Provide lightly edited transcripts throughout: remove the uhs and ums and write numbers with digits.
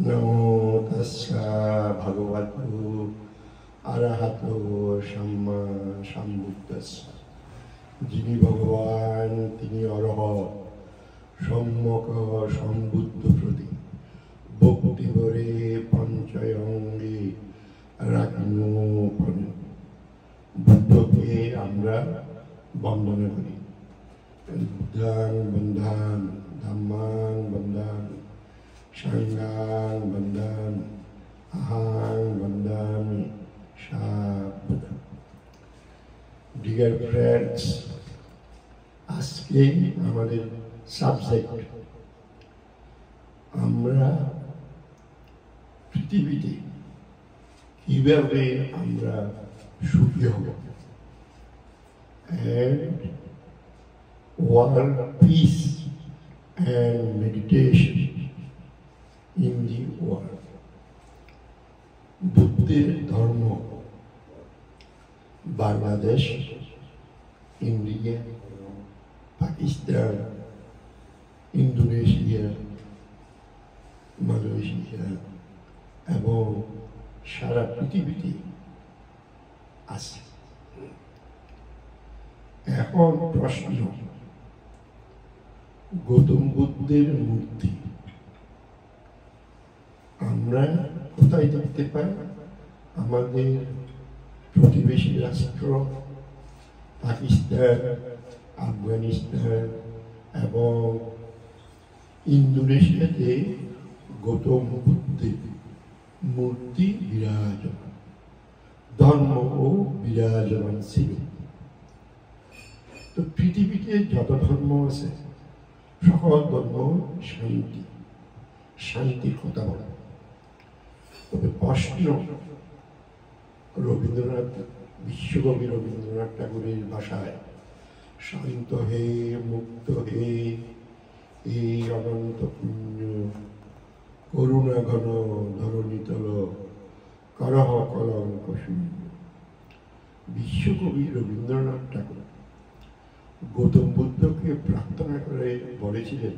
নমো তস্যা ভগবতু আরহাতো সাম্মা সম্বুদ্ধস্য। যিনি ভগবান তিনি অরহৎ সম্যক সম্বুদ্ধ প্রতি ভক্তি করে পঞ্চয়ঙ্গে রাখিনু। বুদ্ধকে আমরা বন্দনা করি। বুদ্ধাং বন্ধান, ধাম্মাং বন্ধান, সাঙ্গাং বন্ধান, আহাং বন্ধামি সাবুদ্ধা। ডিয়ার ফ্রেন্ডস, আজকে আমাদের সাবজেক্ট আমরা পৃথিবীতে কিভাবে আমরা সুখী হব and world peace and meditation in the world. বুদ্ধের ধর্ম Bangladesh, India, Pakistan, Indonesia, Malaysia এবং সারা পৃথিবীতে আছে। এখন প্রশ্ন, গৌতম বুদ্ধের মূর্তি আমরা কোথায় দেখতে পাই? আমাদের প্রতিবেশী রাষ্ট্র পাকিস্তান, আফগানিস্তান এবং ইন্দোনেশিয়াতে গৌতম বুদ্ধের মূর্তি বিরাজমান, ধর্মও বিরাজমান ছিল। তো পৃথিবীতে যত ধর্ম আছে সকল ধর্ম শান্তি, শান্তির কথা বলে। তবে প্রশ্ন, রবীন্দ্রনাথ, বিশ্বকবি রবীন্দ্রনাথ ঠাকুরের ভাষায় শান্ত হে মুক্ত হে এই অনন্ত পুণ্য করুণা ঘন ধরণীতল করহ কলঙ্ক শূন্য। বিশ্বকবি রবীন্দ্রনাথ ঠাকুর গৌতম বুদ্ধকে প্রার্থনা করে বলেছিলেন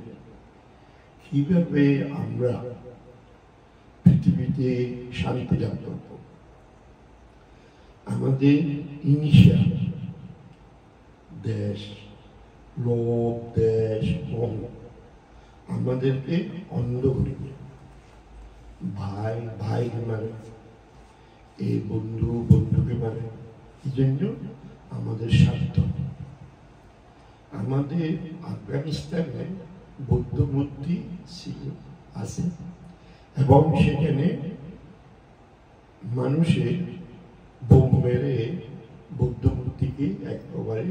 কিভাবে আমরা পৃথিবীতে শান্তি লাভ করব। আমাদের হিংসা, দেশ, লোভ, দেশ, মোহ আমাদেরকে অন্ধ করে দেয়। ভাই ভাইকে মারে, এই বন্ধু বন্ধুকে মারে। এই জন্য আমাদের স্বার্থ। আমাদের আফগানিস্তানে বৌদ্ধ মূর্তি আছে এবং সেখানে মানুষের বোম মেরে বৌদ্ধ মূর্তিকে একেবারে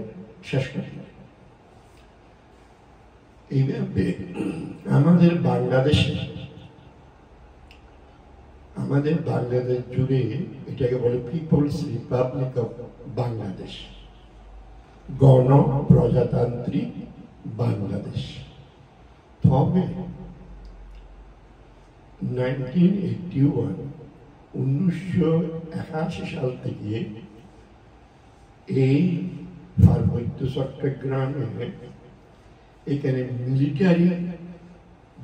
শেষ করে। এইভাবে আমাদের বাংলাদেশ জুড়ে এটাকে বলে পিপলস রিপাবলিক অফ বাংলাদেশ, গণপ্রজাতান্ত্রিক বাংলাদেশ। তবে 1981 সাল থেকে এই পার্বত্য চট্টগ্রামে এখানে মিলিটারি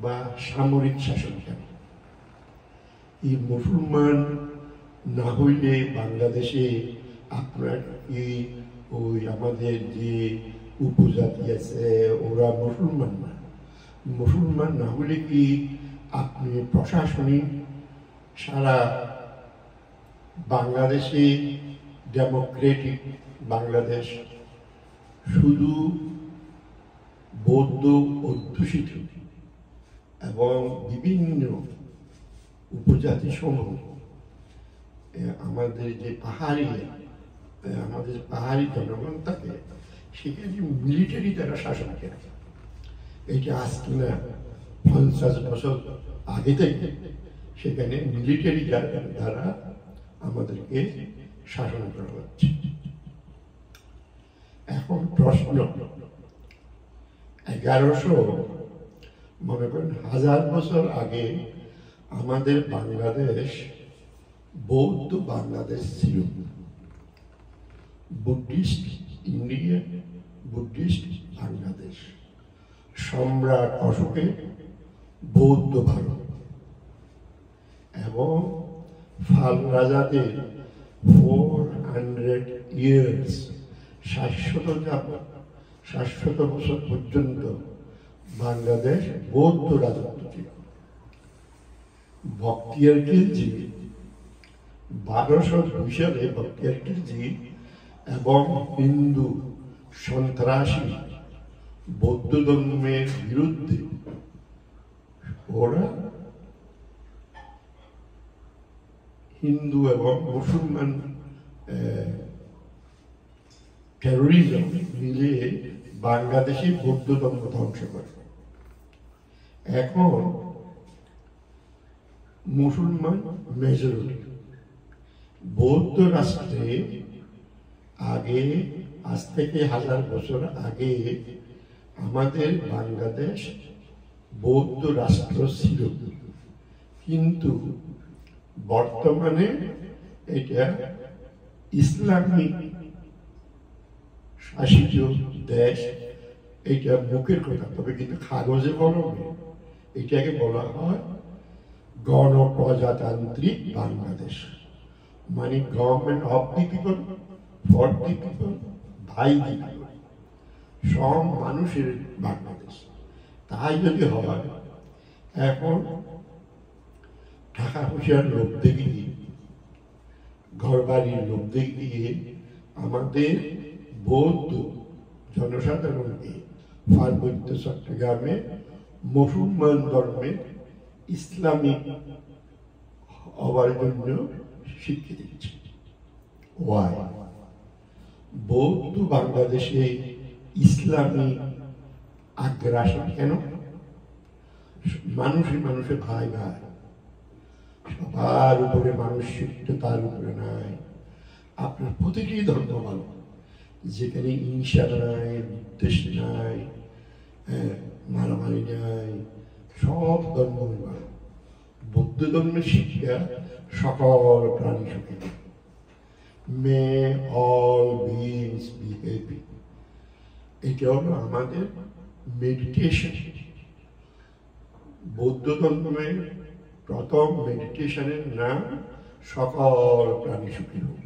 বা সামরিক শাসন করে। এই মুসলমান না হইলে বাংলাদেশে আপনার কি ওই আমাদের যে উপজাতি আছে ওরা মুসলমান না। মুসলমান না হলে কি আপনি প্রশাসনিক সারা বাংলাদেশে ডেমোক্রেটিক বাংলাদেশ শুধু বৌদ্ধ অধ্যুষিত এবং বিভিন্ন উপজাতি সমূহ আমাদের যে পাহাড়ি জনগণ থাকে সেখানে মিলিটারি দ্বারা শাসন করে। এটা আজকে না, 50 বছর আগে থেকে সেখানে মিলিটারি দ্বারা আমাদেরকে শাসন করা হচ্ছে। এখন প্রশ্ন, 1100 মনে করেন 1000 বছর আগে আমাদের বাংলাদেশ বৌদ্ধ বাংলাদেশ ছিল। Buddhist India, Buddhist Bangladesh. সম্রাট অশোকের বৌদ্ধ ভারত এবং ফাল রাজাদের 400 ইয়ার্স 700 বছর পর্যন্ত বাংলাদেশ বৌদ্ধ রাজত্ব ছিল। বখতিয়ার খিলজি 1202 সালে বখতিয়ার খিলজি এবং হিন্দু সন্ত্রাসী বৌদ্ধ ধর্মের বিরুদ্ধে ওরা হিন্দু এবং মুসলমান টেরোরিজম মিলিয়ে বাংলাদেশে বৌদ্ধ ধর্ম ধ্বংস করে। এখন মুসলমান মেজরিটি বৌদ্ধ রাষ্ট্রে আগে, আজ থেকে 1000 বছর আগে আমাদের বাংলাদেশ বৌদ্ধ রাষ্ট্র ছিল, কিন্তু বর্তমানে এটা ইসলামিক শাসিত দেশ। এটা মুখের কথা, তবে কিন্তু কাগজে কলমে এটাকে বলা হয় গণপ্রজাতান্ত্রিক বাংলাদেশ, মানে government of the people, for the people, by the people, সব মানুষের বাংলাদেশ। তাই যদি হয়, এখন টাকা পয়সার লোভ দেখিয়ে, ঘর বাড়ির লোভ দেখিয়ে আমাদের বৌদ্ধ জনসাধারণকে পার্বত্য চট্টগ্রামে মুসলমান ধর্মের ইসলামিক হওয়ার জন্য শিক্ষা দিচ্ছে। ওয়াই? বৌদ্ধ বাংলাদেশে ইসলামিক আগ্রাসন কেন? মানুষে মানুষে ভাই ভাই, সবার উপরে মানুষ শিখত, তার উপরে নাই। আপনার প্রতিটি ধর্ম ভালো, যেখানে হিংসা নাই, বিদ্বেষ নাই, মারামারি নাই, সব ধর্ম ভালো। বৌদ্ধ ধর্মের শিক্ষা সকল প্রাণী সুখী। May all beings be happy, এটা হলো আমাদের মেডিটেশন। বৌদ্ধ ধর্মের প্রথম মেডিটেশনের নাম সকল প্রাণী সুখী হোক।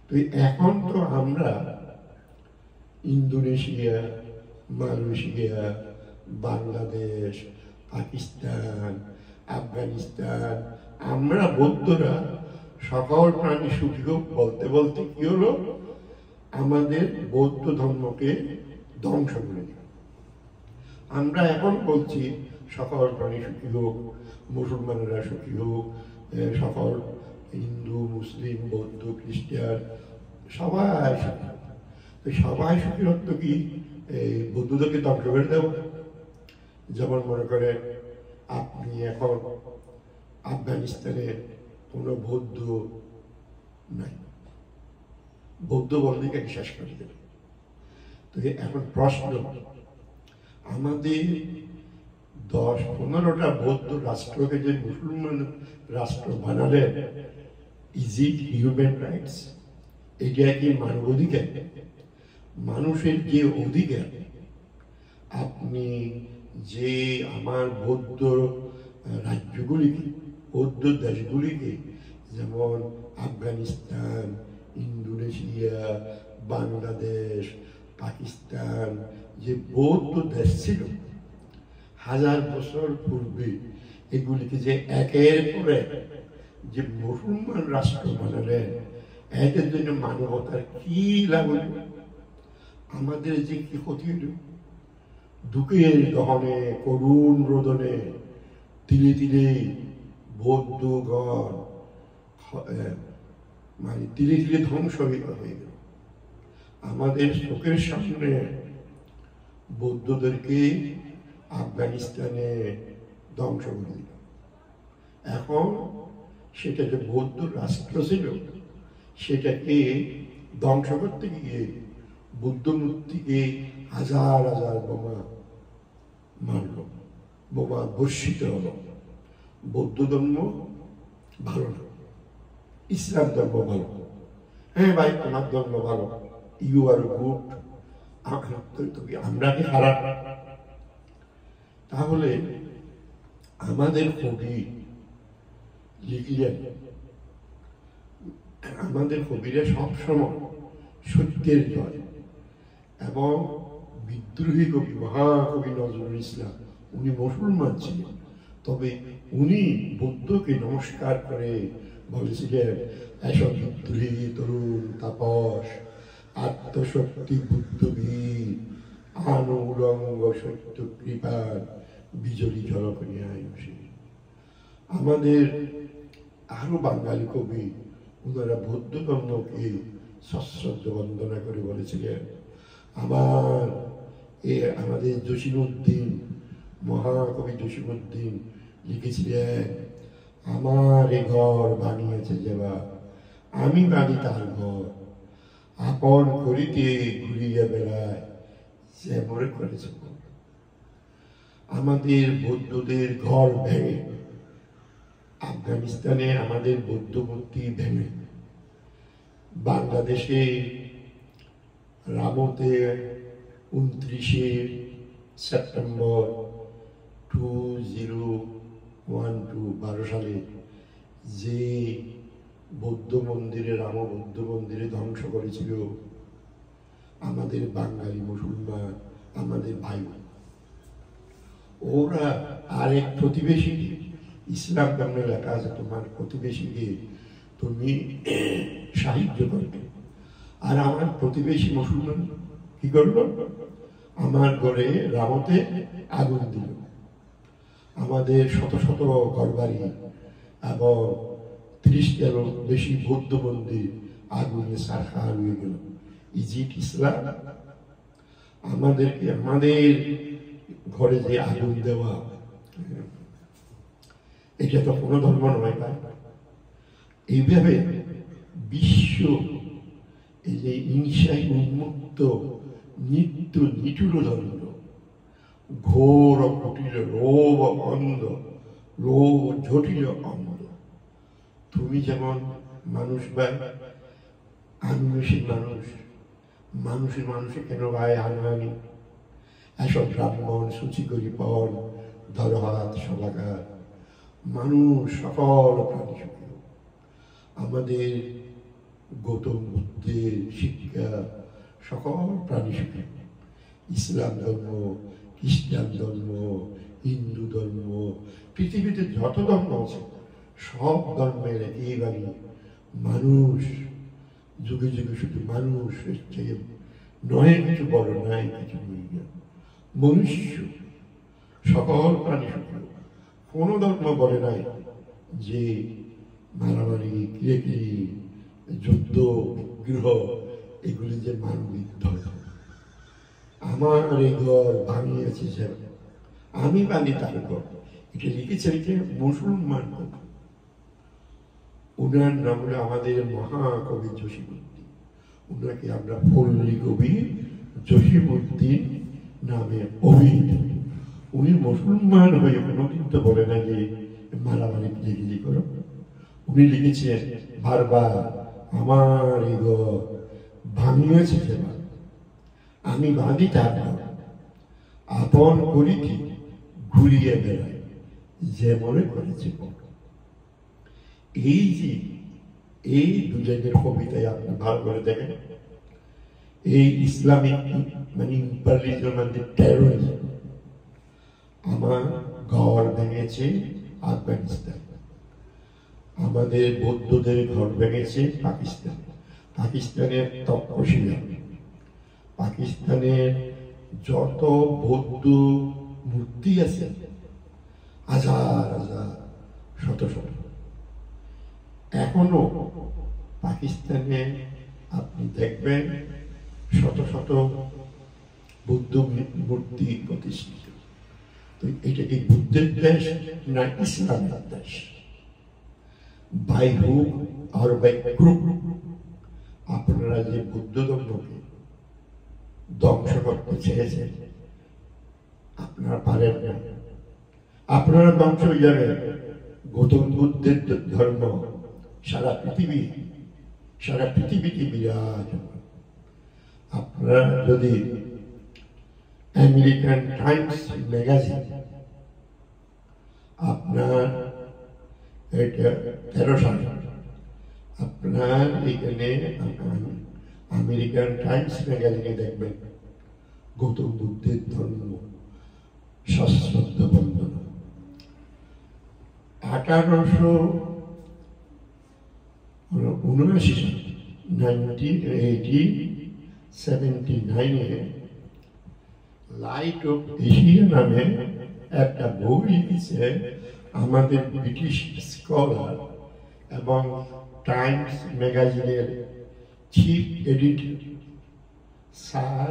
তো এখন তো আমরা ইন্দোনেশিয়া, মালয়েশিয়া, বাংলাদেশ, পাকিস্তান, আফগানিস্তান, আমরা বৌদ্ধরা সকল প্রাণী সুখী হোক বলতে বলতে কি হলো, আমাদের বৌদ্ধ ধর্মকে ধ্বংস করে দিল। আমরা এখন বলছি সকল প্রাণী সুখী হোক, মুসলমানেরা সুখী হোক, সকল হিন্দু, মুসলিম, বৌদ্ধ, খ্রিস্টান সবাই সুখী। তো সবাই সুখী অর্থ কি এই বৌদ্ধদেরকে ধ্বংস করে দেব? যেমন মনে করে আপনি এখন আফগানিস্তানে কোনো বৌদ্ধ নাই, বৌদ্ধ বলতে কি শেষ করে দেবে? তো এখন প্রশ্ন, আমাদের 10-15টা বৌদ্ধ রাষ্ট্রকে যে মুসলমান রাষ্ট্র বানালেন, ইজ ইট হিউম্যান রাইটস? এটা কি মানবাধিকার? মানুষের যে অধিকার, আপনি যে আমার বৌদ্ধ রাজ্যগুলিকে, বৌদ্ধ দেশগুলিকে, যেমন আফগানিস্তান, ইন্দোনেশিয়া, বাংলাদেশ, পাকিস্তান, যে বৌদ্ধ দেশ ছিল 1000 বছর পূর্বে, এগুলিকে যে একের পর এক যে মুসলমান রাষ্ট্র বানালেন, এদের জন্য মানবতার কি লাভ হইল? আমাদের যে কি ক্ষতি হইল? দুঃখের দহনে, করুণ রোদনে, তিলে তিলে বৌদ্ধগণ মানে তিলে তিলে ধ্বংস হয়ে গেল। আমাদের চোখের সামনে বৌদ্ধদেরকে আফগানিস্তানে ধ্বংস করে দিল। এখন সেটা যে বৌদ্ধ রাষ্ট্র ছিল, সেটাকে ধ্বংস করতে গিয়ে বুদ্ধ মূর্তিকে হাজার হাজার বোমা মারল, বোমা বর্ষিত হল। বৌদ্ধ ধর্ম ভালো না, ইসলাম ধর্ম ভালো। হ্যাঁ ভাই, তোমার ধর্ম ভালো, ইউ আর গুড, আমরা কি খারাপ? তাহলে আমাদের কবি লিখলেন, আমাদের কবিরা সবসময় সত্যের জয়, এবং বিদ্রোহী কবি মহাকবি নজরুল ইসলাম উনি মুসলমান ছিলেন, তবে উনি বুদ্ধকে নমস্কার করে বলেছিলেন, এসব বিদ্রোহী তরুণ তাপস আত্মশক্তি বুদ্ধবীর আনুরঙ্গ সত্য কৃপার বিজলী ঝলকনিয়ায় বসে। আমাদের আরো বাঙালি কবি ওনারা বৌদ্ধ ধর্মকে সশ্রদ্ধ বন্দনা করে বলেছিলেন, আমাদের জসীমউদ্দিন, মহাকবি জসীমউদ্দিন লিখেছিলেন, আমার এ ঘর ভাঙিয়েছে যেবা, আমি বাঁধি তার ঘর, আপন করিতে ঘুরিয়া বেড়ায় সে মরে করেছে। আমাদের বৌদ্ধদের ঘর ভেঙে, আফগানিস্তানে আমাদের বৌদ্ধ মূর্তি ভেঙে, বাংলাদেশে রামতে 29শে সেপ্টেম্বর 2012 সালে যে বৌদ্ধ মন্দিরে, রাম বৌদ্ধ মন্দিরে ধ্বংস করেছিল আমাদের বাঙালি মুসলমান, আমাদের ভাই, ওরা আরেক প্রতিবেশী, ইসলাম ধর্মে লেখা আছে তোমার প্রতিবেশীকে তুমি সাহায্য করবে, আর আমার প্রতিবেশী মুসলমান কি করলো, আমার ঘরে রামতে আগুন দিল, আমাদের শত শত ঘরবাড়ি এবং 30টারও বেশি বৌদ্ধ মন্দির আগুনে সারখার হয়ে গেল। ইজিট ইসলাম আমাদেরকে, আমাদের ঘরে যে আগুন দেওয়া, এটা তো কোনো ধর্ম নয়। এইভাবে বিশ্ব এই যে হিংসায় উন্মুক্ত নিত্য নিঠুর ধর্ম, ঘোর কুটিল লোভ অন্ধ, লোভ জটিল অন্ধ। তুমি যেমন মানুষ ভাই, আমি মানুষ, মানুষের মানুষে কেন ভাই আনানি, এসব ব্রাহ্মণ সূচি করি পর ধরহাত সভাগার, মানুষ সকল প্রাণী সুখী। আমাদের গৌতম বুদ্ধের শিক্ষা সকল প্রাণী সুখী। ইসলাম ধর্ম, খ্রিস্টান ধর্ম, হিন্দু ধর্ম, পৃথিবীতে যত ধর্ম আছে সব ধর্মের একেবারে মানুষ যুগে যুগে শুধু মানুষ হচ্ছে, নয় কিছু বড়, নাই কিছু মনুষ্য, সকল প্রাণী সুখী। কোন ধর্ম বলে নাই যে মারামারি, কিরেকিরি, যুদ্ধ, বিগ্রহ এগুলি যে মানবিক ধর্ম। আমার এই ঘর ভাঙিয়েছে যে আমি বানি তার ঘর, এটা লিখেছেন যে মুসলমান কবি, উনার নাম হলো আমাদের মহাকবি জসীমউদ্দিন। উনাকে আমরা পল্লী কবি জসীমউদ্দিন নামে অভিহিত। উনি মুসলমান হয়ে কোনোদিন তো বলে না যে মারামারি কিলিকিলি করো। উনি লিখেছেন বারবার, আমার এই ঘর ভাঙিয়েছে যেবার, আমি বাঁধি তার ঘর, আপন করিতে ঘুরিয়ে বেড়াই যে মনে করেছে। এই যে এই দুজনের কবিতায় আপনি ভালো করে দেখেন, এই ইসলামিক মানে ইম্পারিয়ালিজম মানে টেরোরিজম। আমার ঘর ভেঙেছে আফগানিস্তান, আমাদের বৌদ্ধদের ঘর ভেঙেছে পাকিস্তান, পাকিস্তানের তক্ষশিলা, পাকিস্তানের যত বৌদ্ধ মূর্তি আছে হাজার হাজার শত শত, এখনো পাকিস্তানে আপনি দেখবেন শত শত বৌদ্ধ মূর্তি প্রতিষ্ঠিত। তো এটা কি বুদ্ধের দেশ না ইসলামের দেশ? বাই হুক আর বাই ক্রুক আপনারা যে বৌদ্ধ ধর্মকে ধ্বংস করতে চেয়েছেন, আপনারা পারেন না। আপনারা ধ্বংস হয়ে যাবে। গৌতম বুদ্ধের ধর্ম সারা পৃথিবীতে বিরাজ। আপনারা যদি আমেরিকান টাইমস ম্যাগাজিন আপনার এটা 13 সাল আপনার এখানে আমেরিকান টাইমস ম্যাগাজিনে দেখবেন গৌতম বুদ্ধের ধর্ম সশ্রদ্ধ বন্দনা। 1879 1979 লাইট অফ এশিয়া নামে একটা বই লিখেছে আমাদের ব্রিটিশ স্কলার এবং টাইমস ম্যাগাজিনের chief editor sir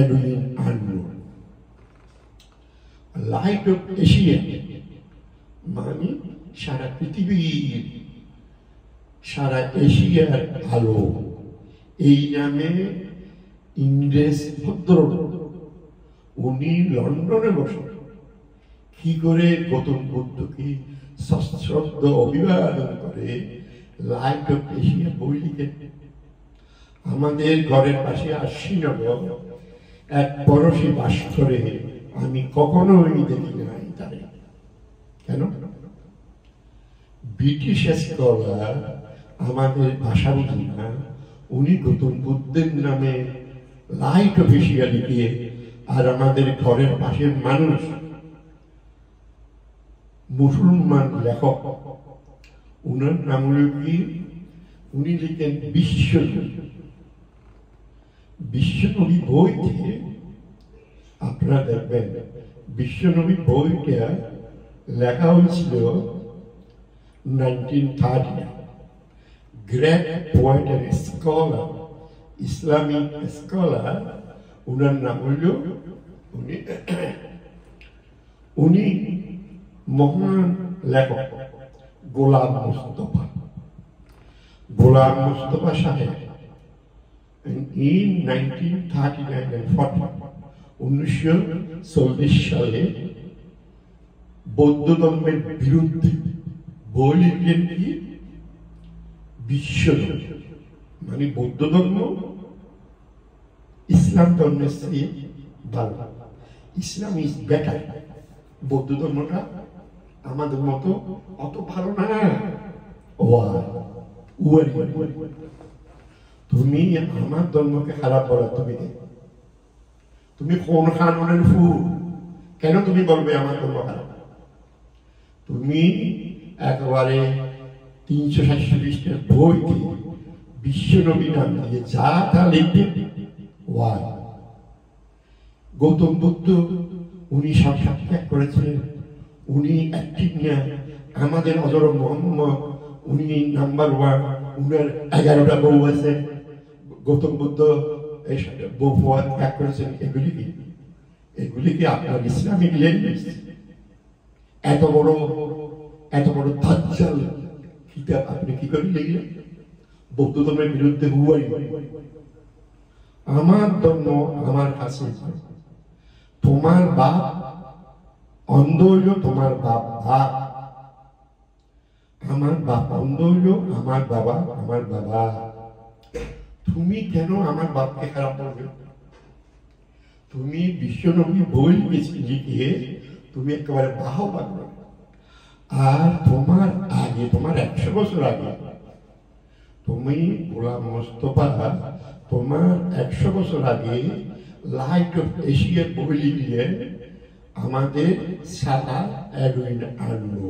Edwin Arnold. Light off Asia মানে সারা পৃথিবীর, সারা এশিয়ার আলো, এই নামে ইংরেজ ভদ্রলোক উনি লন্ডনে বসে কি করে গৌতম বুদ্ধকে সশ্রদ্ধ অভিবাদন করে লাইট অফ এশিয়া বই লিখে। আমাদের ঘরের পাশে আশ্বিনগর এক পড়শি বাস করে, আমি কখনোই দেখি নাই তারে। কেন? ব্রিটিশ স্কলার আমাদের ভাষা বুঝি না, উনি গৌতম বুদ্ধের নামে লাইট অফ এশিয়া লিখে, আর আমাদের ঘরের পাশের মানুষ মুসলমান লেখক, উনার নাম হল কি, উনি লিখেন বিশ্বনবী বই থেকে। আপনারা দেখবেন বিশ্বনবী বইটা লেখা হয়েছিল 1930। Great poet and scholar, Islamic scholar, উনার নাম হইল, উনি মহান লেখক গোলাম মুস্তফা। গোলাম মুস্তফা সাহেব in 1939 and 40 1940 সালে বৌদ্ধ ধর্মের বিরুদ্ধে বই লিখলেন কি বিশ্ব মানে বৌদ্ধ ধর্ম ইসলাম ধর্মের চেয়ে ভালো, ইসলাম ইজ বেটার, বৌদ্ধ ধর্মটা আমাদের মতো অত ভালো না। তুমি আমার ধর্মকে খারাপ বলো, তুমি কোন কানুনের ফুল? কেন তুমি বলবে আমার ধর্ম খারাপ? তুমি একেবারে 347 বই বিশ্বনবী নাম দিয়ে যা তা লিখবে। গৌতম বুদ্ধ উনি সব সাক্ষাৎ করেছিলেন, উনি অ্যাক্টিভ না। আমাদের হযরত মুহাম্মদ উনি নাম্বার 1, উনার 11টা বউ আছে। গৌতম বুদ্ধ বউ ত্যাগ করেছেন। এগুলি কি আপনার ইসলামিক ল্যাঙ্গুয়েজ? এত বড় দাজ্জাল কিতাব আপনি কি করে লিখলেন? বৌদ্ধ ধর্মের বিরুদ্ধে হুয়াই। আমার ধর্ম আমার কাছে, তোমার বাপ অন্ধ হইল, তোমার বাপ ভাব, আমার বাপ অন্ধ হইল, আমার বাবা আমার বাবা। তুমি কেন আমার বাপকে খারাপ বলবে? তুমি বিশ্বনবী বই লিখে তুমি একেবারে বাহবা করো। আর তোমার আগে, তোমার 100 বছর আগে তুমি গোলাম মুস্তফা, তোমার 100 বছর আগে লাইট অফ এশিয়া বই লিখলেন আমাদের স্যার এডউইন আর্নল্ড।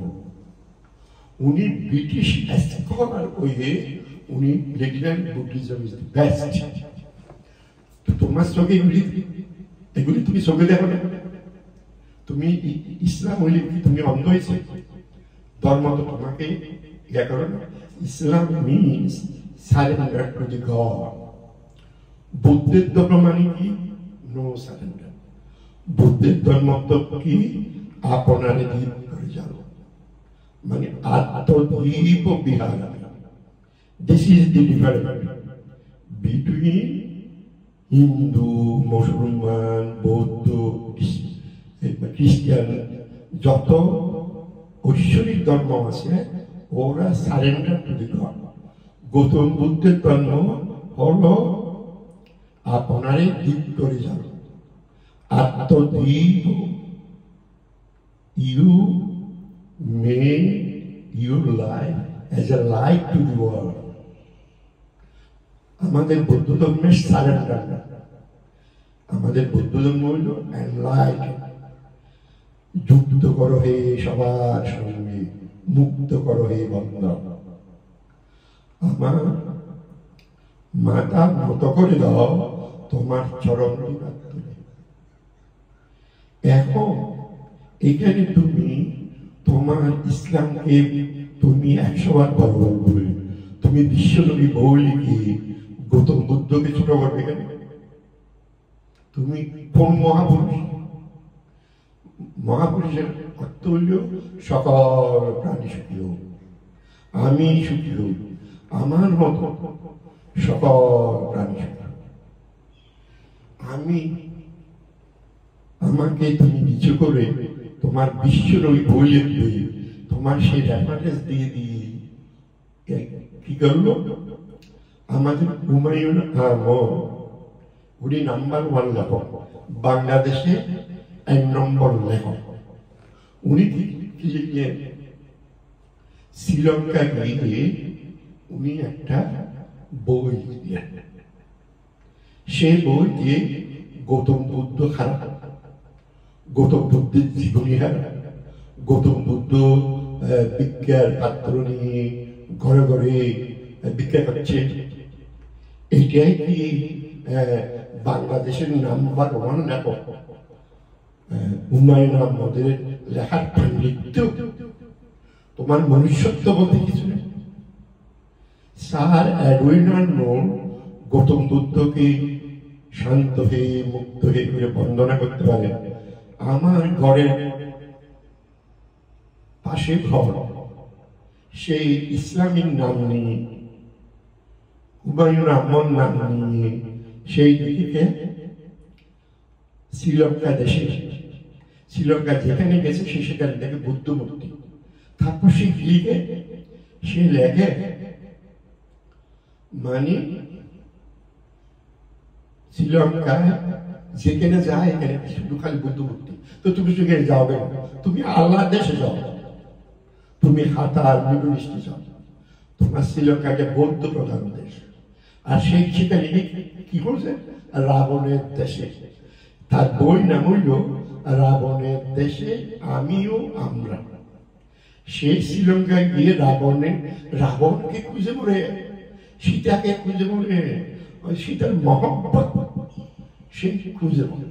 উনি ব্রিটিশ স্কলার হয়ে উনি লিখলেন বুদ্ধিজম ইজ দ্য বেস্ট। তোমার চোখে এগুলি তুমি চোখে দেখো না? তুমি ইসলাম হইলে কি তুমি অন্ধ হয়েছে? ধর্ম তো তোমাকে ইয়া করো না। Islam means surrender to the God. বুদ্ধের ধর্ম মানে কি? No surrender. বুদ্ধের ধর্ম তো কি? আপনারে দ্বীপ করে যাও, মানে Atmadeep Bihar. This is the difference between Hindu, মুসলমান, বৌদ্ধ, খ্রিস্টান, যত ঐশ্বরিক ধর্ম আছে ওরা surrender to the God. Gautam বুদ্ধের ধর্ম হলো আপনারে দ্বীপ করে যাও, আত্মদ্বীপ। You Make your life as a light to the world. আমাদের বৌদ্ধ ধর্মের সারেন্ডার, আমাদের বৌদ্ধ ধর্ম হইল এনলাইট, যুদ্ধ করো হে সবার সঙ্গে, মুক্ত করো হে বন্ধন। আমার মাথা নত করে দাও তোমার চরণ তুলে। এখন এখানে তুমি তোমার ইসলামকে তুমি 100 বার বড় বলবে, তুমি বিশ্বনবী বৌলিকে গৌতম বুদ্ধকে ছোট করবে কেন? তুমি কোন মহাপুরুষ? মহাপুরুষের অর্থ হইল সকল প্রাণী সুখী হোক, আমি সুখী হোক, আমার মতো সকল প্রাণী সুখী। আমি আমাকে তুমি নিচু করে তোমার বিশ্বনবী বইয়ে দিয়ে তোমার সেই রেফারেন্স দিয়ে দিয়ে কি করলো? আমাদের হুমায়ুন আহমদ, উনি নাম্বার 1 লেখক, বাংলাদেশে 1 নম্বর লেখক। উনি লিখলেন শ্রীলঙ্কা গিয়ে উনি একটা বই দিলেন। সেই বই দিয়ে গৌতম বুদ্ধ খারাপ, গৌতম বুদ্ধের জীবনী হারা, গৌতম বুদ্ধ ভিক্ষার পাত্র নিয়ে ঘরে ঘরে ভিক্ষা করছে, এইটাই কি বাংলাদেশের নাম্বার 1 লেখক হুমায়ুন আহমদের লেখার পাণ্ডিত্য? তোমার মনুষ্যত্ব বলতে কিছু নেই। স্যার এডউইন আর্নল্ড গৌতম বুদ্ধকে শান্ত হয়ে মুক্ত হয়ে করে বন্দনা করতে পারে। আমার ঘরের পাশে ঘর, সেই ইসলামিক নাম নিয়ে, হুমায়ুন আহমদ নাম নিয়ে, সেই দিকে শ্রীলঙ্কা দেশে, শ্রীলঙ্কা যেখানে গেছে সে সেখানে দেখে বুদ্ধ মূর্তি। তারপর সে লিখে, সে লেখে মানে শ্রীলঙ্কায় যেখানে যায় এখানে শুধু খালি বুদ্ধ মূর্তি। তো তুমি সেখানে যাও কেন? তুমি আল্লাহ দেশে যাও, তুমি হাতার মিডল ইস্টে যাও। তোমার শ্রীলঙ্কা একটা বৌদ্ধ প্রধান দেশ, আর সেই সেখানে কি করছে? রাবণের দেশে। তার বই নাম হইল রাবণের দেশে আমিও আমরা। সেই শ্রীলঙ্কায় গিয়ে রাবণকে খুঁজে মরে, সীতাকে খুঁজে মরে, সীতার মহব্বত সে খুঁজে মরে।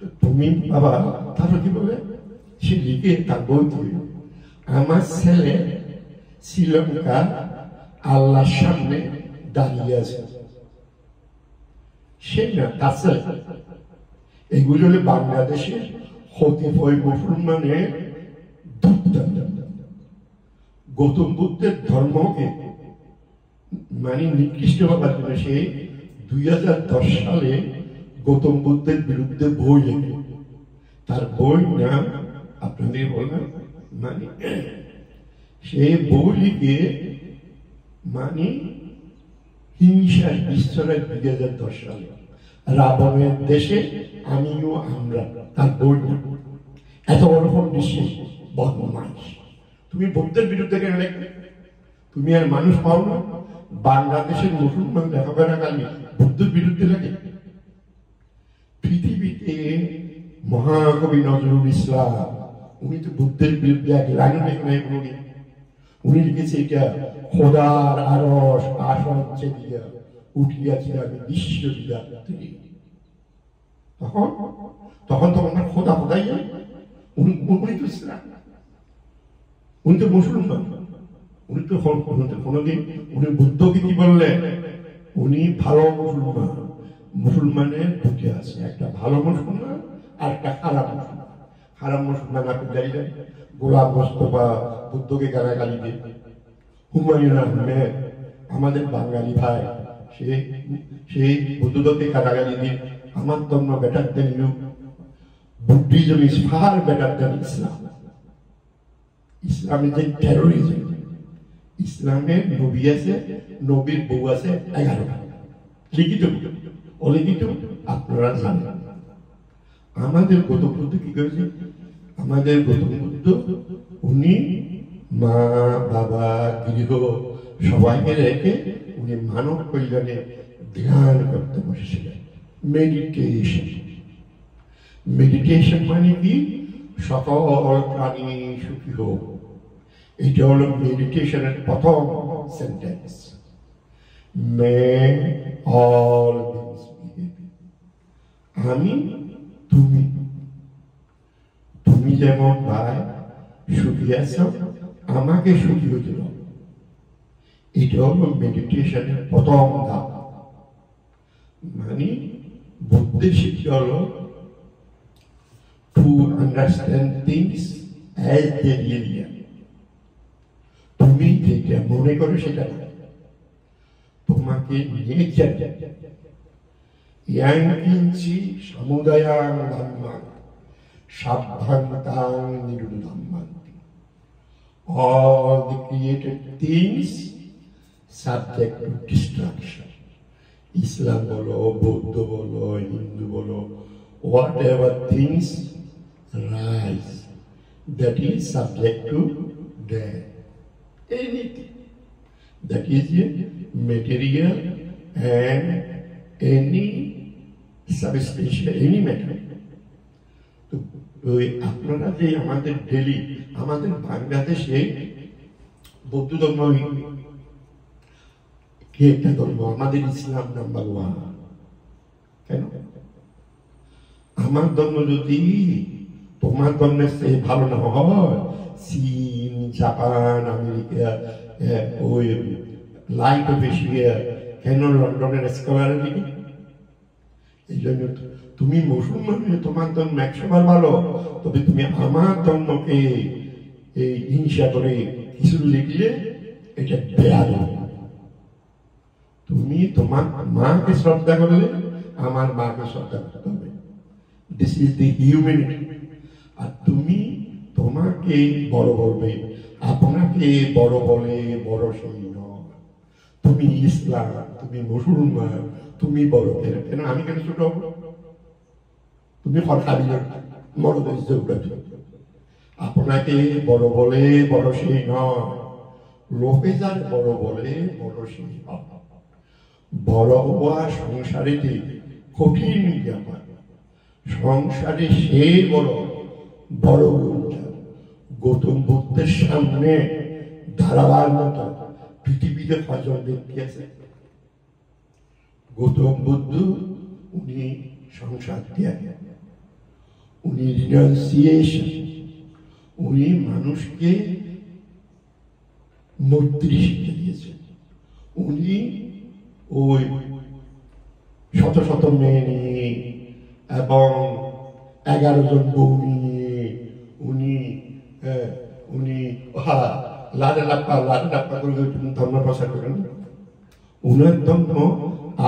তো তুমি বাবা, তারপর কি বলে? সে লিখে তার বই দিয়ে, আমার ছেলে শ্রীলঙ্কা আল্লাহর সামনে দাঁড়িয়ে আছে, সে না তার ছেলে। এগুলো হলে বাংলাদেশের হতিফয় মুসলমানের দুর্দান্ত। গৌতম বুদ্ধের ধর্মকে মানে নিকৃষ্ট হবার জন্য সে 2010 সালে গৌতম বুদ্ধের বিরুদ্ধে বই লেখে। তার বই নাম আপনাদের বললাম, মানে সে বই লিখে মানে হিংসার বিস্তারের 2010 সালে রাবণের দেশে আমিও আমরা, তার বই। এত বড় বিশ্বাস বদমাইশ। তুমি বুদ্ধের বিরুদ্ধে কেন লেখবে? তুমি আর মানুষ পাও না? বাংলাদেশের মুসলমান লেখকেরা খালি বুদ্ধের বিরুদ্ধে লেখে। পৃথিবীতে মহাকবি নজরুল ইসলাম, উনি তো বুদ্ধের বিরুদ্ধে এক লাইন লেখেন। উনি লিখেছে এটা, খোদার আরশ আসন চেলিয়া উঠিয়াছি আমি বিশ্ববিদ্যালয়। তখন তখন তো আমার খোদা খোদাই যায়। উনি তো ইসলাম, উনি তো মুসলমান। উনি তো কোনোদিন উনি বুদ্ধকে কি বললেন? উনি ভালো মুসলমান। মুসলমানের দুটি আছে, একটা ভালো মুসলমান আর একটা খারাপ মুসলমান। খারাপ মুসলমান আপনি যাইলেন গোলাম মোস্তফা বুদ্ধকে গালাগালি দিয়ে। হুমায়ুন আহমেদ আমাদের বাঙালি ভাই, সেই বুদ্ধকে গালাগালি দিয়ে আমার ধর্ম better than you, Buddhism is far better than Islam. ইসলামের যে টেরোরিজম, ইসলামের নবী আছে, নবীর বউ আছে 11টা, লিখিত অলিখিত, আপনারা জানেন। আমাদের গৌতম বুদ্ধ কি করেছে? আমাদের গৌতম বুদ্ধ উনি মা বাবা গৃহ সবাইকে রেখে উনি মানব কল্যাণে ধ্যান করতে বসেছিলেন। মেডিটেশন। মেডিটেশন মানে কি? সকল প্রাণী সুখী হোক। এটা হলো মেডিটেশনের প্রথম সেন্টেন্স। মে অল আমি তুমি, তুমি যেমন ভাই সুখী আছো, আমাকে সুখী হতে দাও। এটা হলো মেডিটেশনের প্রথম ধাপ। মানে বুদ্ধির শিক্ষা হলো to understand things as they really are. তুমি যেটা মনে করো সেটা না, তোমাকে নেচার ইয়াংকিঞ্চি সমুদয়াং ধম্মাং সাবধানতাং নিরুদ্ধম্মান্তি। All the created things subject to destruction. Islam বলো, বৌদ্ধ বলো, হিন্দু বলো, whatever things rise, that is subject to death. Anything that is material and any substantial, any matter. তো আপনারা যে আমাদের ডেলি, আমাদের বাংলাদেশে বৌদ্ধ ধর্ম কি একটা ধর্ম, আমাদের ইসলাম নাম্বার 1। কেন? আমার ধর্ম যদি তোমার ধর্মের চেয়ে ভালো না হয়, চীন, জাপান, আমেরিকা, ওই লাইট বেশি, কেন লন্ডনের স্কলার লিখি? এই জন্য তুমি মুসলমান হয়ে তোমার ধর্ম 100 বার ভালো, তবে তুমি আমার ধর্মকে এই হিংসা করে কিছু লিখলে এটা বেয়াদবি। তুমি তোমার মাকে শ্রদ্ধা করলে আমার মাকে শ্রদ্ধা করতে হবে। This is the humanity. আর তুমি তোমাকে বড় বলবে, আপনাকে বড় বলে বড় সেই নয়। তুমি ইসলাম, তুমি মুসলমান, তুমি বড়। কেন আমি কেন ছোট হব? তুমি হঠাৎ মরদের উঠেছ। আপনাকে বড় বলে বড় সেই নয়, লোকে যার বড় বলে বড় সেই নয়। বড় হওয়া সংসারে যে কঠিন ব্যাপার, সংসারে সে বড় বড় গৌতম বুদ্ধের সামনে দাঁড়াবার মতো পৃথিবীতে কজন ব্যক্তি আছে? গৌতম বুদ্ধ উনি সংসার ত্যাগ, উনি রিনাউন্সিয়েশন, উনি মানুষকে মৈত্রী শিক্ষা দিয়েছেন। উনি ওই শত শত মেয়ে নিয়ে এবং 11 জন বউ নিয়ে উনি লাডালাপ্পা করে ধর্ম প্রচার করেন। উনার ধর্ম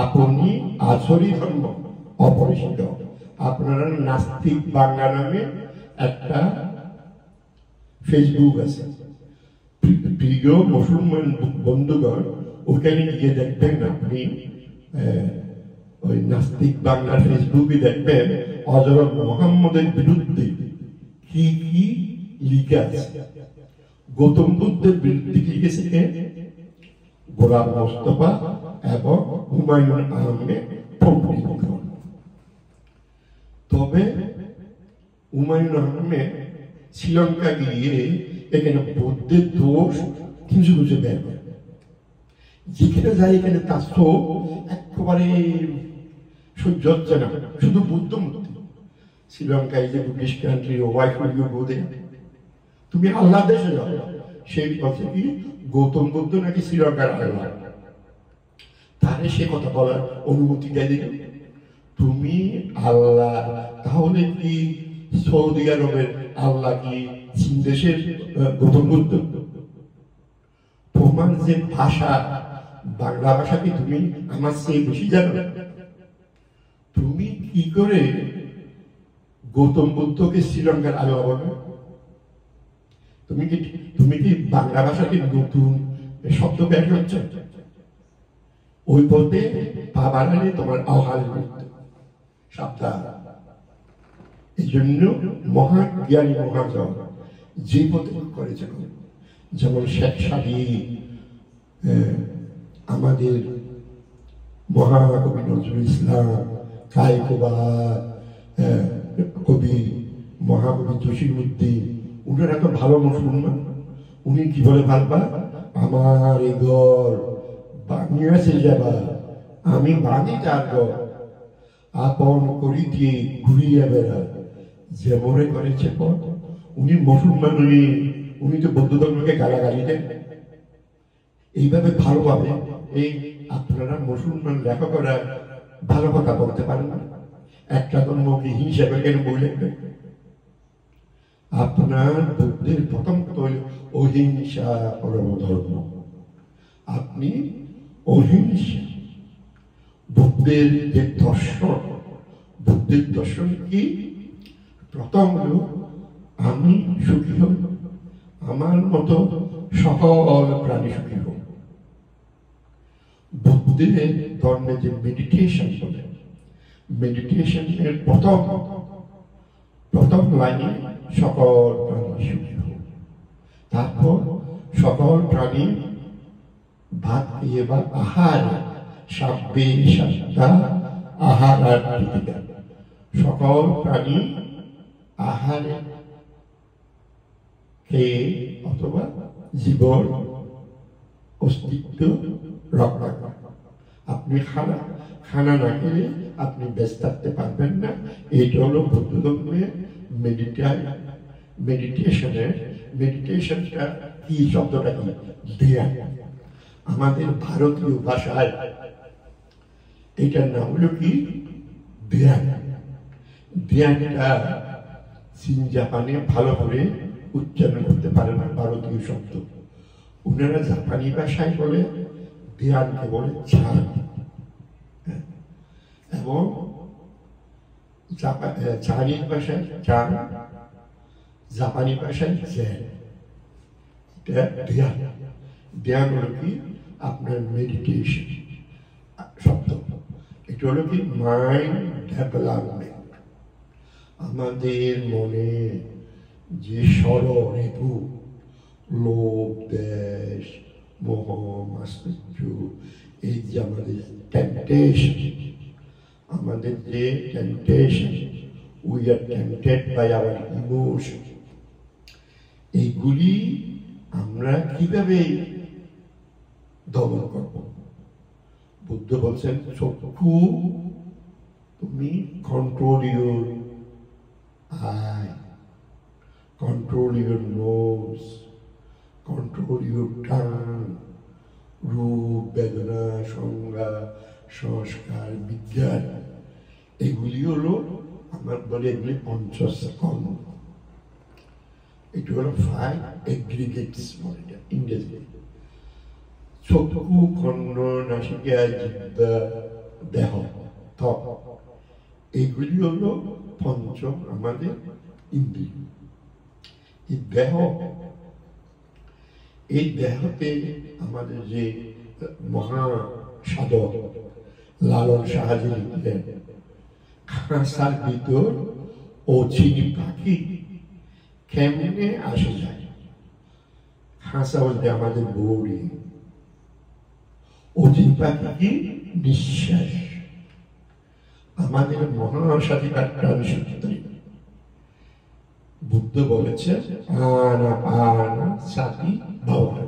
আপনি আসরি ধর্ম অপরিচিত। আপনারা নাস্তিক বাংলা নামে একটা ফেসবুক আছে, প্রিয় মুসলমান বন্ধুগণ, ওখানে গিয়ে দেখবেন আপনি ওই নাস্তিক বাংলার ফেসবুকে দেখবেন হযরত মুহাম্মদের বিরুদ্ধে কি কি লিখা আছে। গৌতম বুদ্ধের বিরুদ্ধে লিখেছে কে? গোলাম মোস্তফা এবং হুমায়ুন আহমেদ প্রভৃতি। তবে হুমায়ুন আহমেদ শ্রীলঙ্কা গিয়ে এখানে বৌদ্ধের দোষ কিছু খুঁজে বের করে। যেখানে যায় এখানে তার চোখ একেবারে সহ্য হচ্ছে না, শুধু বুদ্ধ মূর্তি। শ্রীলঙ্কায় যে Buddhist country, why should you go there? তুমি আল্লাহ দেশে যাও। সেই কথা কি গৌতম বুদ্ধ নাকি শ্রীলঙ্কার আল্লাহ? তাহলে সে কথা বলার অনুমতি দেয় দিল। তুমি আল্লাহ, তাহলে কি সৌদি আরবের আল্লাহ কি চীন দেশের গৌতম বুদ্ধ? তোমার যে ভাষা, বাংলা ভাষা কি তুমি আমার চেয়ে বেশি জানো? তুমি কি করে গৌতম বুদ্ধকে শ্রীলঙ্কার আল্লাহ বলবে? তুমি কি বাংলা ভাষাকে নতুন শব্দ বের করছো? ওই পথে পা বাড়ালে তোমার আহ্বান করতে সাবধান। এই জন্য মহাজ্ঞানী মহাজন যে পথে করেছেন, যেমন শেখ সাদি, আমাদের মহাকবি নজরুল ইসলাম, কায়কোবাদ, কবি মহাকবি জসিমউদ্দিন, উনারা তো ভালো মুসলমান। উনি কি বলে ভাববা, আমার এই ঘর বানিয়েছে যাবা, আমি বানি তার ঘর, আপন করি দিয়ে ঘুরিয়ে বেড়া, যে মনে করেছে পথ। উনি মুসলমান, উনি তো বৌদ্ধ ধর্মকে গালাগালি দেন। এইভাবে ভালোভাবে এই আপনারা মুসলমান লেখকরা ভালো কথা বলতে পারেন না। একটা ধর্মকে হিংসা কেন বই লিখবেন? আপনার বুদ্ধের প্রথম অহিংসা পরম ধর্ম। আপনি অহিংসা, বুদ্ধের যে দর্শন, বুদ্ধের দর্শন কি? প্রথম হল আমি সুখী হই, আমার মতো সকল প্রাণী সুখী হোক। বুদ্ধের ধর্মে যে মেডিটেশন বলে, মেডিটেশনের প্রথম লাইনে সকল প্রাণী সুখী হোক। তারপর সকল প্রাণী ভাত খেয়ে বা আহার, সাব্বে সাত্তা আহার আর পৃথিবী, সকল প্রাণী আহারে খেয়ে অথবা জীবন অস্তিত্ব রক্ষা করে। আপনি খানা না খেলে আপনি বেঁচে থাকতে পারবেন না। এটা হলো বৌদ্ধ ধর্মের মেডিটেশনটা কি, শব্দটা কি? ধ্যান। আমাদের ভারতীয় ভাষায় এটার নাম হলো কি? ধ্যান। ধ্যানটা চীন জাপানে ভালো করে উচ্চারণ করতে পারে না ভারতীয় শব্দ। ওনারা জাপানি ভাষায় বলে ধ্যানকে বলে ধ্যান, এবং চাইনিজ ভাষায় ধ্যান, জাপানি ভাষায় ধ্যান। ধ্যান ধ্যান হলো কি? আপনার মেডিটেশন শব্দ। এটা হলো কি? Mind development. আমাদের মনে যে ষড়রিপু, লোভ, দেশ, মোহ, মাৎসর্য, এই যে আমাদের টেম্পটেশন, আমাদের যে temptation, we are tempted by our emotion, এইগুলি আমরা কিভাবে দমন করব? বুদ্ধ বলছেন, চক্ষু তুমি control your eye, control your nose, control your tongue, রূপ, বেদনা, সংজ্ঞা, সংস্কার, বিজ্ঞান, এগুলি হলো আমার বলে এগুলি পঞ্চস্কন্দ। এটি হলো 5 aggregates বলে ইংরেজি। চক্ষু, কর্ণ, নাসিকা, জিহ্বা, দেহ, ত্বক, এগুলি হলো পঞ্চ আমাদের ইন্দ্রিয়। এই দেহতে আমাদের যে মহা সাধক লালন সাহাজি লিখলেন, খাঁচার ভিতর অচিনি পাখি কেমনে আসে যায়। খাঁচা বলতে আমাদের বৌরি, অচিনি পাখি কি? নিঃশ্বাস। আমাদের মহাসাধিকার প্রাণ সূত্রে বুদ্ধ বলেছেন আনাপানসতি ভাবনা।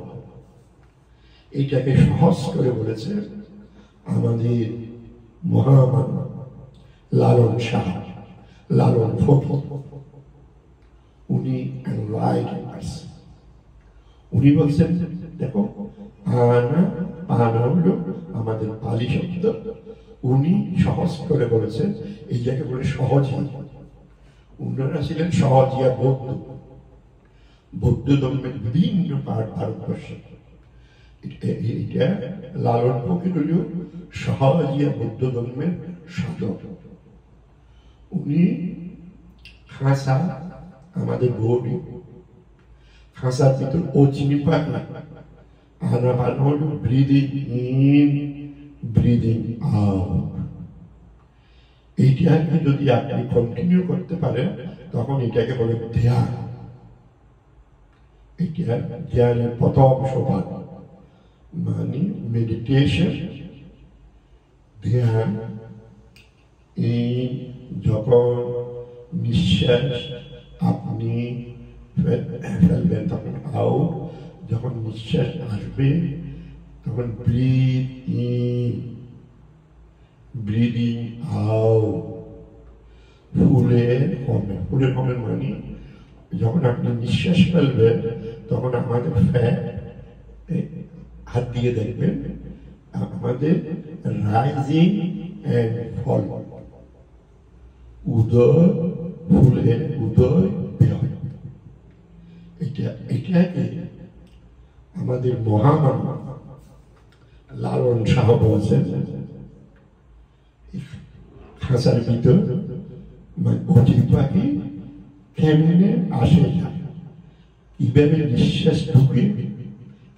এটাকে সহজ করে বলেছেন আমাদের মহামানব লালন শাহ, লালন ফকির। উনি উনি বলছেন, দেখো আনা পানা হলো আমাদের পালি শব্দ, উনি সহজ করে বলেছেন এই জায়গায় বলে সহজই। উনারা ছিলেন সহজিয়া বৌদ্ধ, বৌদ্ধ ধর্মের বিভিন্ন ভারতবর্ষে। এটা লালন ফকির হলেও সহজিয়া বৌদ্ধ ধর্মের সাধক। উনি খাঁচা আমাদের বৌরি, খাঁচার ভিতর অচিনি পাখি, আনা পানা হল ব্রিদিং ইন, ব্রিদিং আউট। এইটাকে যদি আপনি কন্টিনিউ করতে পারেন তখন এটাকে বলে ধ্যান। এটা ধ্যানের প্রথম সোপান, মানে মেডিটেশন, ধ্যান। এই যখন নিঃশ্বাস আপনি ফেলবেন তখন আউট, যখন নিঃশ্বাস আসবে তখন ব্রিথ ইন, ব্রিদিং আউট। ফুলের ফর্মের মানে যখন আপনি নিঃশ্বাস ফেলবেন তখন আমাদের ফ্যাট, হাত দিয়ে দেখবেন আমাদের রাইজিং এন্ড ফল, উদয়, ফুলের উদয় বিলয়। এটাকে আমাদের মহামানব লালন শাহ বলছেন, খাঁচার ভিতর অচিন পাখি কেমনে আসে যায়, কিভাবে নিঃশ্বাস ঢুকে,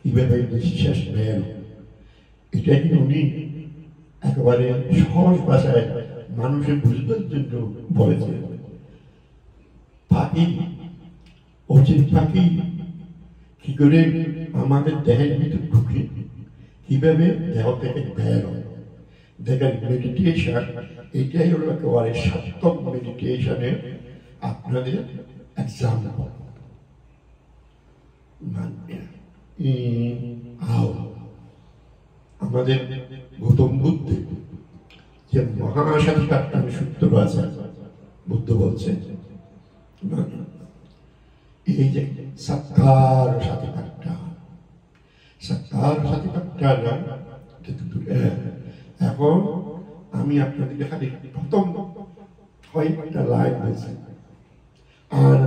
কিভাবে নিঃশ্বাস নেন, এটাকে উনি একেবারে সহজ ভাষায় মানুষের বুঝবার জন্য বলেছেন। পাখি, অচিন পাখি কি করে আমাদের দেহের ভিতর ঢুকে, কিভাবে দেহ থেকে বের হয়। দেখেন মেডিটেশন, এটাই হলো একেবারে সার্থক মেডিটেশনের আপনাদের এক্সাম্পল। আমাদের গৌতম বুদ্ধের যে মহাসাধিকার সূত্র আছে, বুদ্ধ বলছেন এই যে সৎকার সাধিকারটা, সৎকার সাধিকারটা এখন আমি আপনাদেরকে খালি প্রথম কয়েকটা লাইন বলছি, আর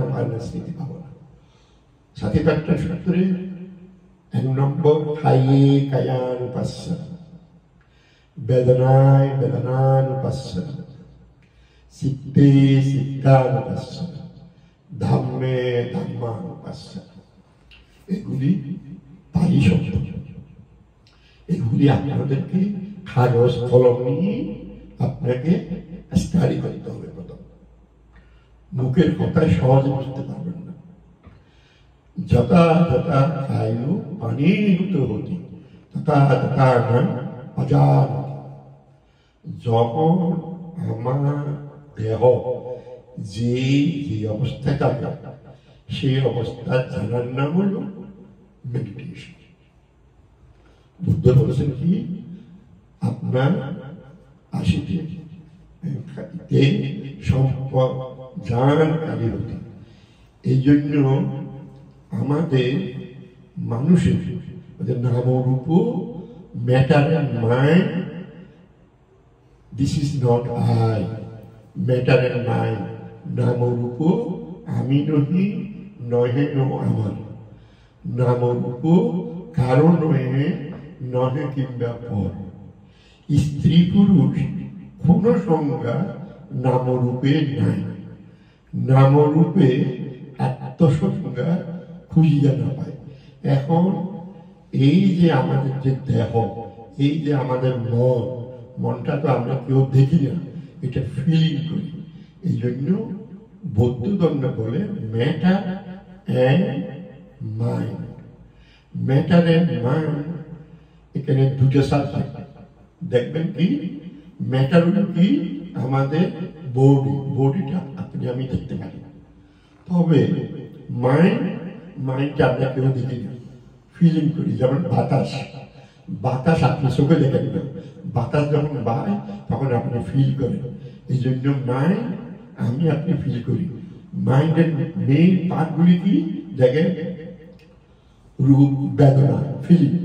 স্মৃতি পাবো না। সাধিকারটা সূত্রে 1 নম্বর, খাইয়ে কায়ানুপাস্যা, বেদনায় বেদনানুপাস্যা, চিত্তে চিত্তানুপাস্যা, ধাম্মে ধাম্মানুপাস্যা। এগুলি পালি শব্দ, এগুলি আপনাদেরকে কাগজ কলম নিয়ে আপনাকে স্টাডি করতে হবে। প্রথম মুখের কথায় সহজে বুঝতে পারবেন না। যথা যথা খাইলু পানিভূত হতি তথা তথা অজান। যখন আমার দেহ যে যে অবস্থায় থাকে সেই অবস্থা জানার নাম হল মেডিটেশন। বুদ্ধ বলেছেন কি, আপনার 80টি সম্পদ জানকারী হতে। এই জন্য আমাদের মানুষের নামরূপ, matter and mind, this is not I, matter and mind, নামরূপ আমি নহি, নহে আমার, নামরূপ কারণ নহে, নহে কিংবা পর। স্ত্রী পুরুষ কোন সংজ্ঞা নামরূপে নাই, নামরূপে আত্মসংজ্ঞা খুঁজিয়া না পায়। এখন এই যে আমাদের যে দেহ, এই যে আমাদের মন, মনটা তো আমরা কেউ দেখি না, এটা ফিলিং করি। এই জন্য বৌদ্ধ ধর্ম বলে matter and mind. Matter and mind, এখানে দুটো সাবজেক্ট দেখবেন কি, ম্যাটার হলো কি আমাদের বডি, বডিটা আপনি আমি দেখতে পারি, তবে মাইন্ড, মাইন্ডটা আমরা কেউ দেখি না, ফিলিং করি। যেমন বাতাস, বাতাস আপনি চোখে দেখেন না, বাতাস যখন বায় তখন আপনি ফিল করেন। এই জন্য মাইন্ড আমি আপনি ফিল করি। মাইন্ডের মেইন পার্টগুলি কি দেখেন, রূপ, বেদনা, ফিলিং,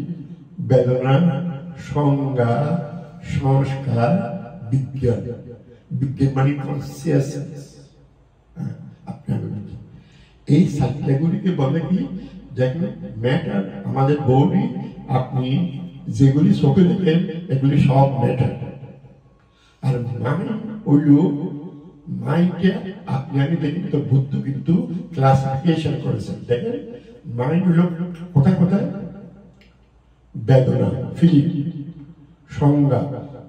বেদনা, সংজ্ঞা, সংস্কার, বিজ্ঞান। বিজ্ঞান মানে কনসিয়াসনেস। এই সাতটাগুলিকে বলে কি, দেখেন ম্যাটার আমাদের বডি, আপনি যেগুলি চোখে দেখেন এগুলি সব ম্যাটার। আর মাইন্ড হইল, মাইন্ডে আপনি আমি দেখি তো বুদ্ধ কিন্তু ক্লাসিফিকেশন করেছেন। দেখেন মাইন্ড হইল কোথায় কোথায়, বেদনা, ফিলিং, সংজ্ঞা,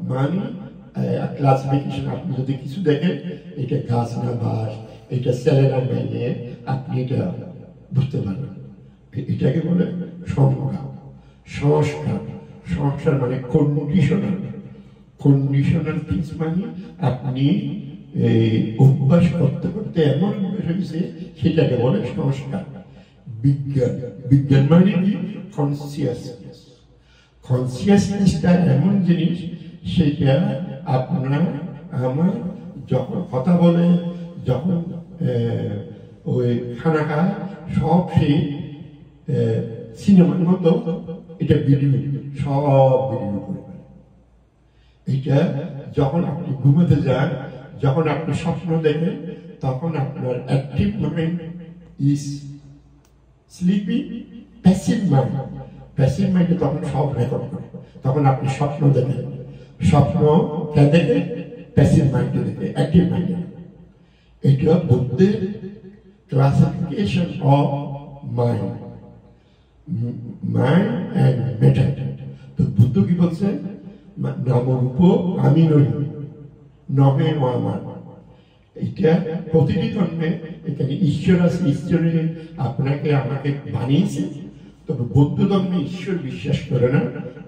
মানে ক্লাসিফিকেশন। আপনি যদি কিছু দেখেন এটা গাছ না বাস, এটা ছেলে না মেয়ে, আপনি এটা বুঝতে পারবেন। এটাকে বলে সংজ্ঞা। সংস্কার, সংস্কার মানে কন্ডিশনাল। কন্ডিশনাল থিংস মানে আপনি অভ্যাস করতে করতে এমন হয়েছে, সেটাকে বলে সংস্কার। বিজ্ঞান, বিজ্ঞান মানে কি? কনসিয়াসনেস। কনসিয়াসনেসটা এমন জিনিস, সেটা আপনার আমার যখন কথা বলে, যখন ওই খানা খায়, সব সেই সিনেমার মতো এটা ভিডিও, সব ভিডিও করে। এটা যখন আপনি ঘুমাতে যান, যখন আপনি স্বপ্ন দেখেন, তখন আপনার active mind is sleeping, passive mind. Passive মাইন্ডে তখন সব রেকর্ড করে। তখন আপনি স্বপ্ন দেখেন, স্বপ্ন কে দেখে? প্যাসিভ মাইন্ডে দেখে, অ্যাক্টিভ মাইন্ডে। এটা বুদ্ধের classification of mind, mind and matter. তো বুদ্ধ কি বলছে? নামরূপ আমি নই, নহে আমার। এটা প্রতিটি জন্মে এখানে ঈশ্বর আছে, ঈশ্বরে আপনাকে আমাকে বানিয়েছে। তবে বৌদ্ধ ধর্মে ঈশ্বর বিশ্বাস করে না।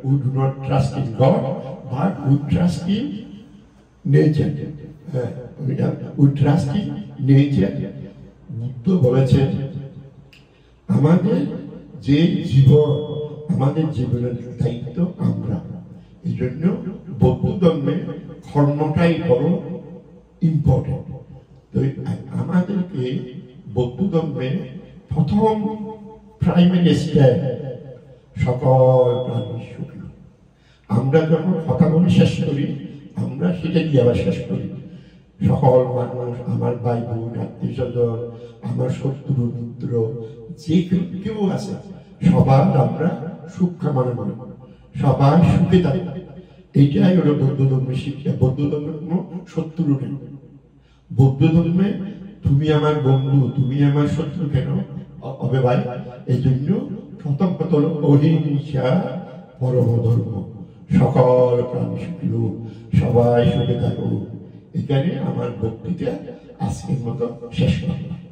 We do not trust in god, but we trust in nature. We trust in nature. Buddha বলেছেন আমাদের যে জীবন, আমাদের জীবনের দায়িত্ব আমরা। এই জন্য বৌদ্ধ ধর্মে কর্মটাই বড় ইম্পর্টেন্ট। তো আমাদেরকে বৌদ্ধ ধর্মে প্রথম প্রাইমারি স্টেপ সকল প্রাণী সুখী। আমরা যখন কথা বলে শেষ করি, আমরা সেটা দিয়ে আবার শেষ করি। সকল মানুষ, আমার ভাই বোন, আত্মীয় স্বজন, আমার শত্রু মিত্র, যে কেউ আছে, সবার আমরা সুখ কামনা করি, সবাই সুখে থাকি। এইটাই হলো বৌদ্ধ ধর্মের শিক্ষা। বৌদ্ধ ধর্মের কোনো শত্রু নেই। বৌদ্ধ ধর্মে তুমি আমার বন্ধু, তুমি আমার শত্রু কেন হবে ভাই? এই জন্য প্রথম কথা হলো অহিংসা পরম ধর্ম। সকল প্রাণী সুখী হোক, সবাই সুখে থাকুক। এখানে আমার বক্তৃতা আজকের মতো শেষ করলাম।